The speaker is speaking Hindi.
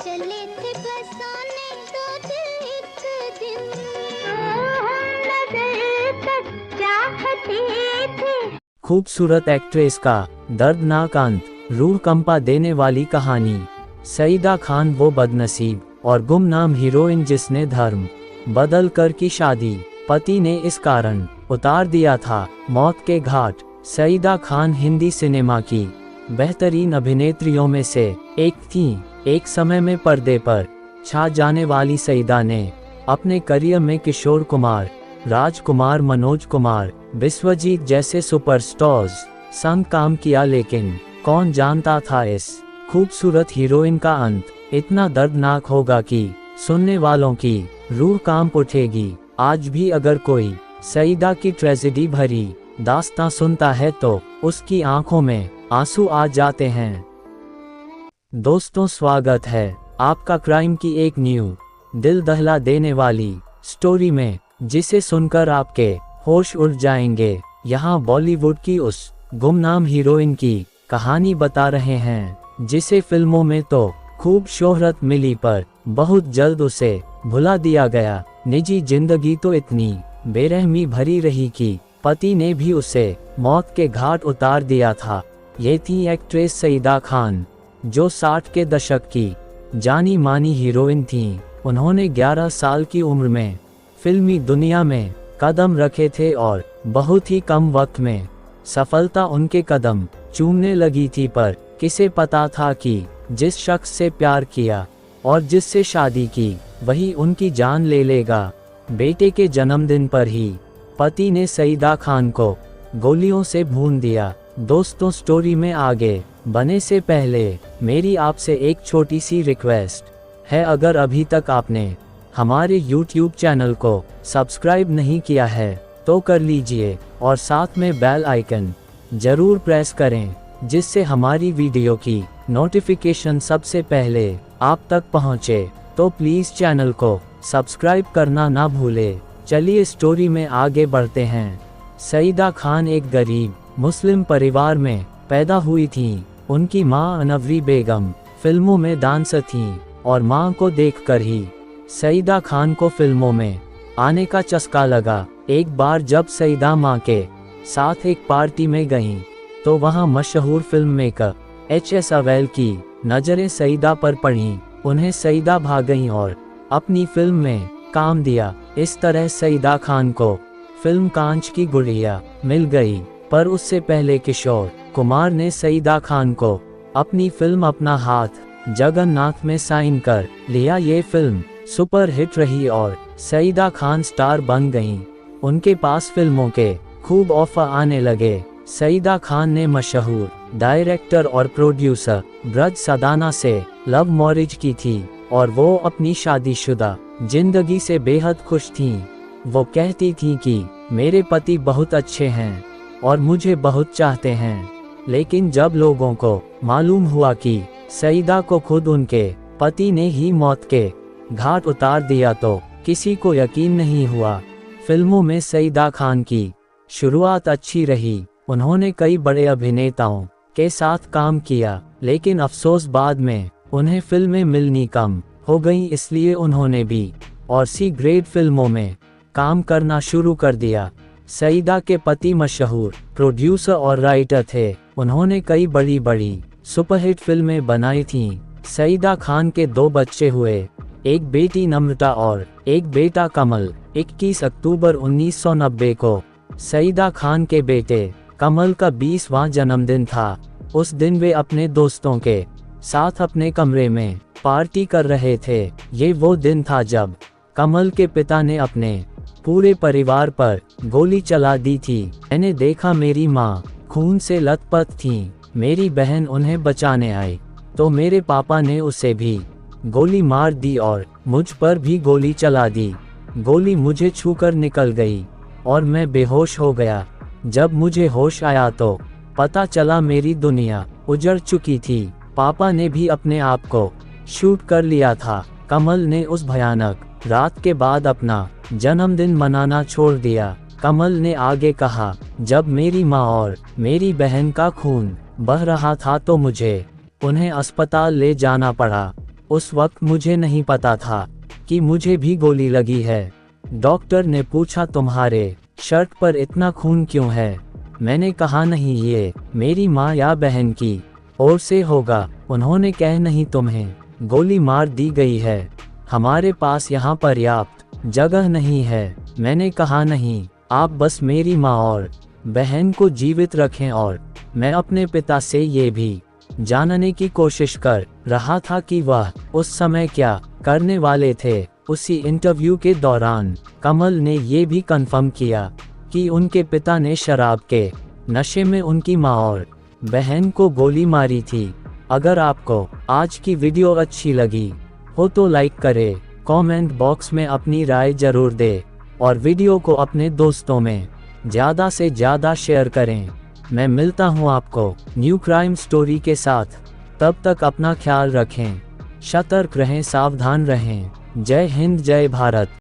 चले थे बसाने दो दिल एक दिन, नजर तक चाहते थे। खूबसूरत एक्ट्रेस का दर्दनाक अंत, रूह कंपा देने वाली कहानी। सईदा खान वो बदनसीब और गुमनाम हीरोइन जिसने धर्म बदल कर की शादी, पति ने इस कारण उतार दिया था मौत के घाट। सईदा खान हिंदी सिनेमा की बेहतरीन अभिनेत्रियों में से एक थीं। एक समय में पर्दे पर छा जाने वाली सईदा ने अपने करियर में किशोर कुमार, राजकुमार, मनोज कुमार, विश्वजीत जैसे सुपरस्टार्स संग काम किया, लेकिन कौन जानता था इस खूबसूरत हीरोइन का अंत इतना दर्दनाक होगा कि सुनने वालों की रूह कांप उठेगी। आज भी अगर कोई सईदा की ट्रेजेडी भरी दास्तां सुनता है तो उसकी आंखों में आंसू आ जाते हैं। दोस्तों, स्वागत है आपका क्राइम की एक न्यू दिल दहला देने वाली स्टोरी में, जिसे सुनकर आपके होश उड़ जाएंगे। यहाँ बॉलीवुड की उस गुमनाम हीरोइन की कहानी बता रहे हैं जिसे फिल्मों में तो खूब शोहरत मिली पर बहुत जल्द उसे भुला दिया गया। निजी जिंदगी तो इतनी बेरहमी भरी रही कि पति ने भी उसे मौत के घाट उतार दिया था। ये थी एक्ट्रेस सईदा खान, जो 60 के दशक की जानी मानी हीरोइन थीं। उन्होंने 11 साल की उम्र में फिल्मी दुनिया में कदम रखे थे और बहुत ही कम वक्त में सफलता उनके कदम चूमने लगी थी। पर किसे पता था कि जिस शख्स से प्यार किया और जिससे शादी की वही उनकी जान ले लेगा। बेटे के जन्मदिन पर ही पति ने सईदा खान को गोलियों से भून दिया। दोस्तों, स्टोरी में आगे बढ़ने से पहले मेरी आपसे एक छोटी सी रिक्वेस्ट है। अगर अभी तक आपने हमारे YouTube चैनल को सब्सक्राइब नहीं किया है तो कर लीजिए और साथ में बेल आइकन जरूर प्रेस करें, जिससे हमारी वीडियो की नोटिफिकेशन सबसे पहले आप तक पहुंचे। तो प्लीज़ चैनल को सब्सक्राइब करना ना भूले। चलिए स्टोरी में आगे बढ़ते हैं। सईदा खान एक गरीब मुस्लिम परिवार में पैदा हुई थीं। उनकी मां अनवरी बेगम फिल्मों में डांसर थीं और मां को देखकर ही सईदा खान को फिल्मों में आने का चस्का लगा। एक बार जब सईदा मां के साथ एक पार्टी में गईं, तो वहां मशहूर फिल्म मेकर HS अवेल की नज़रें सईदा पर पड़ीं। उन्हें सईदा भाग गईं और अपनी फिल्म में काम दिया। इस तरह सईदा खान को फिल्म कांच की गुड़िया मिल गई। पर उससे पहले किशोर कुमार ने सईदा खान को अपनी फिल्म अपना हाथ जगन्नाथ में साइन कर लिया। ये फिल्म सुपर हिट रही और सईदा खान स्टार बन गईं। उनके पास फिल्मों के खूब ऑफर आने लगे। सईदा खान ने मशहूर डायरेक्टर और प्रोड्यूसर ब्रज सदाना से लव मैरिज की थी और वो अपनी शादीशुदा जिंदगी से बेहद खुश थीं। वो कहती थीं कि मेरे पति बहुत अच्छे हैं और मुझे बहुत चाहते हैं। लेकिन जब लोगों को मालूम हुआ कि सईदा को खुद उनके पति ने ही मौत के घाट उतार दिया तो किसी को यकीन नहीं हुआ। फिल्मों में सईदा खान की शुरुआत अच्छी रही। उन्होंने कई बड़े अभिनेताओं के साथ काम किया, लेकिन अफसोस बाद में उन्हें फिल्में मिलनी कम हो गईं। इसलिए उन्होंने भी और सी ग्रेड फिल्मों में काम करना शुरू कर दिया। सईदा के पति मशहूर प्रोड्यूसर और राइटर थे। उन्होंने कई बड़ी बड़ी सुपरहिट फिल्में बनाई थीं। सईदा खान के 2 बच्चे हुए, एक बेटी नम्रता और एक बेटा कमल। 21 अक्टूबर 1990 को सईदा खान के बेटे कमल का 20वां जन्मदिन था। उस दिन वे अपने दोस्तों के साथ अपने कमरे में पार्टी कर रहे थे। ये वो दिन था जब कमल के पिता ने अपने पूरे परिवार पर गोली चला दी थी। मैंने देखा मेरी माँ खून से लथपथ थी। मेरी बहन उन्हें बचाने आई तो मेरे पापा ने उसे भी गोली मार दी और मुझ पर भी गोली चला दी। गोली मुझे छूकर निकल गई और मैं बेहोश हो गया। जब मुझे होश आया तो पता चला मेरी दुनिया उजड़ चुकी थी। पापा ने भी अपने आप को शूट कर लिया था। कमल ने उस भयानक रात के बाद अपना जन्मदिन मनाना छोड़ दिया। कमल ने आगे कहा, जब मेरी माँ और मेरी बहन का खून बह रहा था तो मुझे उन्हें अस्पताल ले जाना पड़ा। उस वक्त मुझे नहीं पता था कि मुझे भी गोली लगी है। डॉक्टर ने पूछा तुम्हारे शर्ट पर इतना खून क्यों है? मैंने कहा नहीं, ये मेरी माँ या बहन की ओर से होगा। उन्होंने कहा नहीं, तुम्हें गोली मार दी गई है, हमारे पास यहाँ पर्याप्त जगह नहीं है। मैंने कहा नहीं, आप बस मेरी माँ और बहन को जीवित रखें। और मैं अपने पिता से ये भी जानने की कोशिश कर रहा था कि वह उस समय क्या करने वाले थे। उसी इंटरव्यू के दौरान कमल ने ये भी कंफर्म किया कि उनके पिता ने शराब के नशे में उनकी माँ और बहन को गोली मारी थी। अगर आपको आज की वीडियो अच्छी लगी हो तो लाइक करें, कमेंट बॉक्स में अपनी राय जरूर दें और वीडियो को अपने दोस्तों में ज़्यादा से ज़्यादा शेयर करें। मैं मिलता हूँ आपको न्यू क्राइम स्टोरी के साथ। तब तक अपना ख्याल रखें, सतर्क रहें, सावधान रहें। जय हिंद, जय भारत।